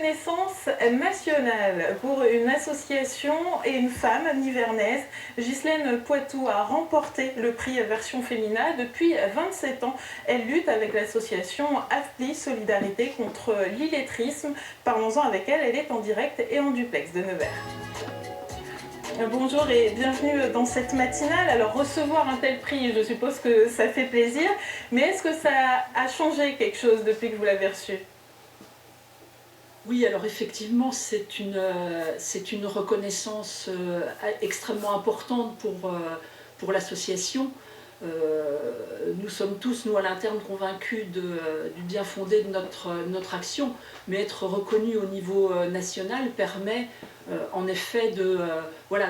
reconnaissance nationale pour une association et une femme nivernaise. Ghislaine Poitou a remporté le prix Version Fémina. Depuis 27 ans, elle lutte avec l'association AFPLI Solidarité contre l'illettrisme. Parlons-en avec elle, elle est en direct et en duplex de Nevers. Bonjour et bienvenue dans cette matinale. Alors recevoir un tel prix, je suppose que ça fait plaisir, mais est-ce que ça a changé quelque chose depuis que vous l'avez reçu? Oui, alors effectivement, c'est une reconnaissance extrêmement importante pour l'association. Nous sommes tous, nous à l'interne, convaincus du bien fondé de notre action, mais être reconnu au niveau national permet en effet de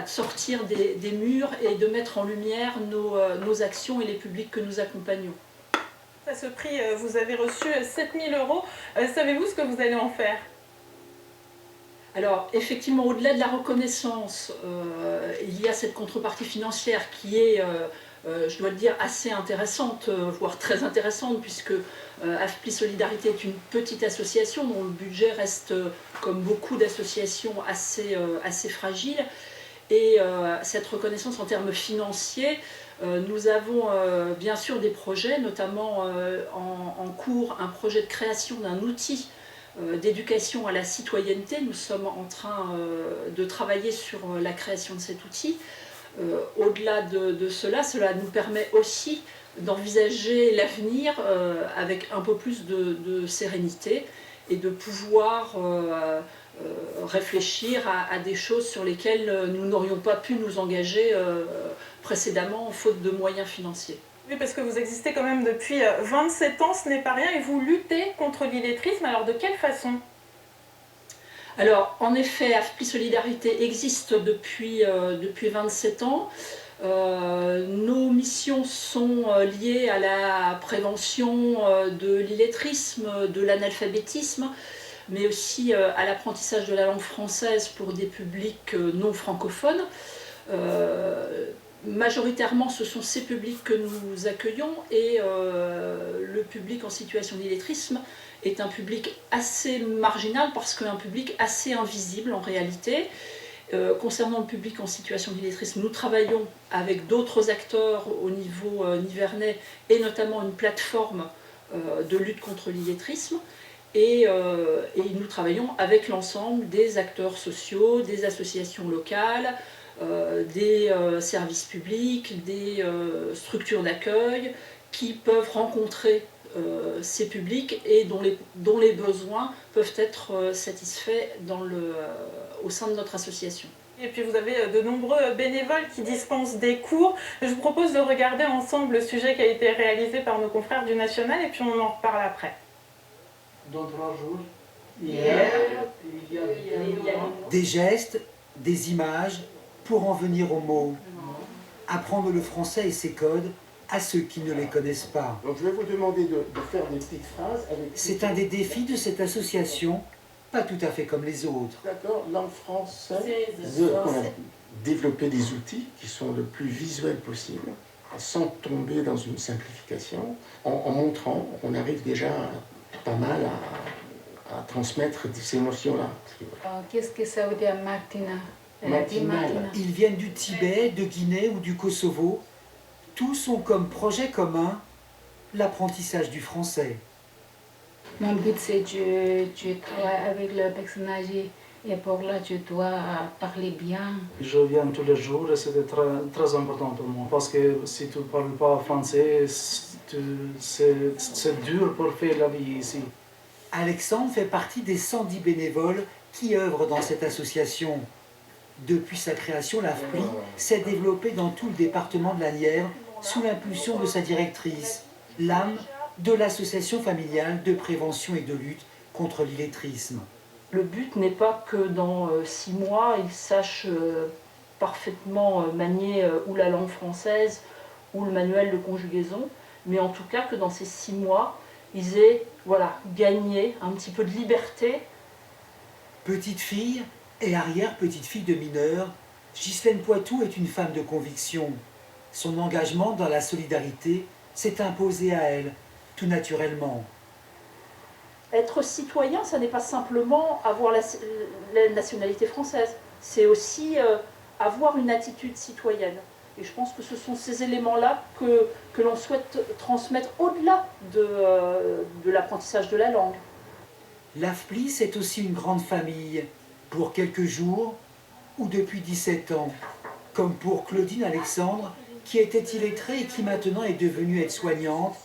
sortir des murs et de mettre en lumière nos actions et les publics que nous accompagnons. À ce prix, vous avez reçu 7 000 €. Savez-vous ce que vous allez en faire? Alors, effectivement, au-delà de la reconnaissance, il y a cette contrepartie financière qui est, je dois le dire, assez intéressante, voire très intéressante, puisque AFPLI Solidarité est une petite association dont le budget reste, comme beaucoup d'associations, assez fragile. Et cette reconnaissance en termes financiers, nous avons bien sûr des projets, notamment en cours un projet de création d'un outil d'éducation à la citoyenneté. Nous sommes en train de travailler sur la création de cet outil. Au-delà de cela nous permet aussi d'envisager l'avenir avec un peu plus de sérénité et de pouvoir réfléchir à des choses sur lesquelles nous n'aurions pas pu nous engager précédemment, faute de moyens financiers. Oui, parce que vous existez quand même depuis 27 ans, ce n'est pas rien, et vous luttez contre l'illettrisme. Alors de quelle façon? Alors en effet, AFPLI Solidarité existe depuis 27 ans. Nos missions sont liées à la prévention de l'illettrisme, de l'analphabétisme, mais aussi à l'apprentissage de la langue française pour des publics non francophones. Majoritairement, ce sont ces publics que nous accueillons, et le public en situation d'illettrisme est un public assez marginal parce qu'un public assez invisible en réalité. Concernant le public en situation d'illettrisme, nous travaillons avec d'autres acteurs au niveau nivernais et notamment une plateforme de lutte contre l'illettrisme. Et nous travaillons avec l'ensemble des acteurs sociaux, des associations locales, des services publics, des structures d'accueil qui peuvent rencontrer ces publics et dont les besoins peuvent être satisfaits au sein de notre association. Et puis vous avez de nombreux bénévoles qui dispensent des cours. Je vous propose de regarder ensemble le sujet qui a été réalisé par nos confrères du National et puis on en reparle après. Dans 3 jours, des gestes, des images, pour en venir aux mots. Apprendre le français et ses codes à ceux qui ne les connaissent pas. Donc je vais vous demander de faire des petites phrases avec... C'est un des défis de cette association, pas tout à fait comme les autres. D'accord, langue française. On a développé des outils qui sont le plus visuels possible, sans tomber dans une simplification, en montrant qu'on arrive déjà pas mal à transmettre ces notions-là. Qu'est-ce que ça veut dire matina? Ils viennent du Tibet, de Guinée ou du Kosovo. Tous ont comme projet commun l'apprentissage du français. Mon but, c'est que tu travailles avec le personnage et pour là, tu dois parler bien. Je viens tous les jours et c'était très important pour moi. Parce que si tu ne parles pas français, c'est dur pour faire la vie ici. Alexandre fait partie des 110 bénévoles qui œuvrent dans cette association. Depuis sa création, l'AFPLI s'est développée dans tout le département de la Nièvre sous l'impulsion de sa directrice, l'âme de l'association familiale de prévention et de lutte contre l'illettrisme. Le but n'est pas que dans 6 mois, ils sachent parfaitement manier ou la langue française ou le manuel de conjugaison, mais en tout cas que dans ces 6 mois, ils aient gagné un petit peu de liberté. Petite fille et arrière-petite-fille de mineurs, Ghislaine Poitou est une femme de conviction. Son engagement dans la solidarité s'est imposé à elle, tout naturellement. Être citoyen, ça n'est pas simplement avoir la nationalité française, c'est aussi avoir une attitude citoyenne. Et je pense que ce sont ces éléments-là que l'on souhaite transmettre au-delà de l'apprentissage de la langue. L'AFPLI, c'est aussi une grande famille, pour quelques jours ou depuis 17 ans, comme pour Claudine Alexandre, qui était illettrée et qui maintenant est devenue aide-soignante.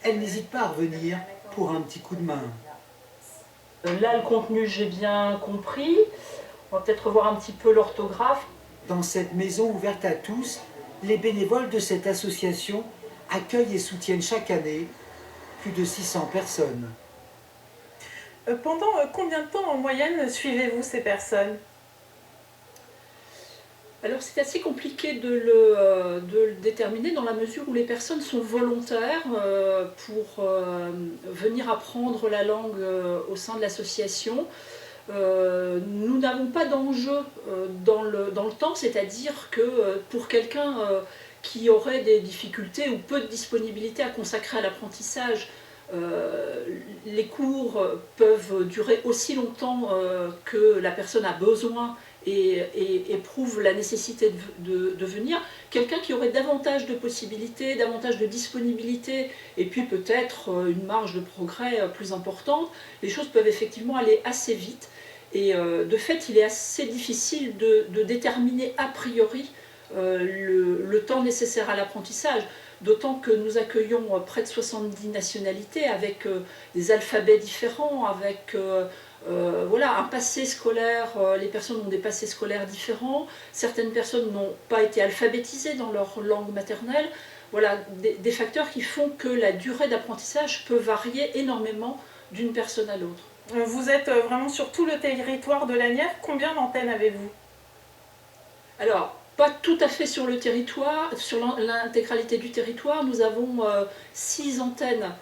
Elle n'hésite pas à revenir pour un petit coup de main. Là, le contenu, j'ai bien compris. On va peut-être revoir un petit peu l'orthographe. Dans cette maison ouverte à tous, les bénévoles de cette association accueillent et soutiennent chaque année plus de 600 personnes. Pendant combien de temps en moyenne suivez-vous ces personnes? Alors c'est assez compliqué de le déterminer dans la mesure où les personnes sont volontaires pour venir apprendre la langue au sein de l'association. Nous n'avons pas d'enjeu dans le temps, c'est-à-dire que pour quelqu'un qui aurait des difficultés ou peu de disponibilité à consacrer à l'apprentissage, les cours peuvent durer aussi longtemps que la personne a besoin et éprouve la nécessité de venir. Quelqu'un qui aurait davantage de possibilités, davantage de disponibilité et puis peut-être une marge de progrès plus importante, les choses peuvent effectivement aller assez vite. Et de fait, il est assez difficile de déterminer a priori le temps nécessaire à l'apprentissage, d'autant que nous accueillons près de 70 nationalités avec des alphabets différents, avec voilà, un passé scolaire, les personnes ont des passés scolaires différents, certaines personnes n'ont pas été alphabétisées dans leur langue maternelle, voilà, des facteurs qui font que la durée d'apprentissage peut varier énormément d'une personne à l'autre. Vous êtes vraiment sur tout le territoire de la Nièvre, combien d'antennes avez-vous? Alors, pas tout à fait sur le territoire, sur l'intégralité du territoire. Nous avons 6 antennes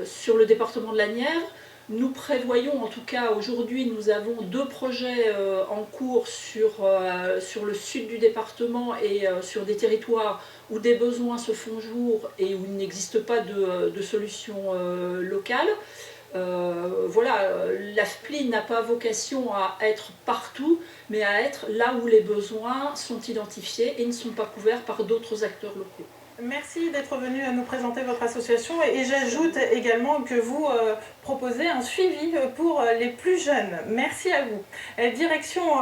sur le département de la Nièvre. Nous prévoyons, en tout cas aujourd'hui, nous avons 2 projets en cours sur le sud du département et sur des territoires où des besoins se font jour et où il n'existe pas de solution locale. Voilà, l'AFPLI n'a pas vocation à être partout, mais à être là où les besoins sont identifiés et ne sont pas couverts par d'autres acteurs locaux. Merci d'être venu nous présenter votre association et j'ajoute également que vous proposez un suivi pour les plus jeunes. Merci à vous. Direction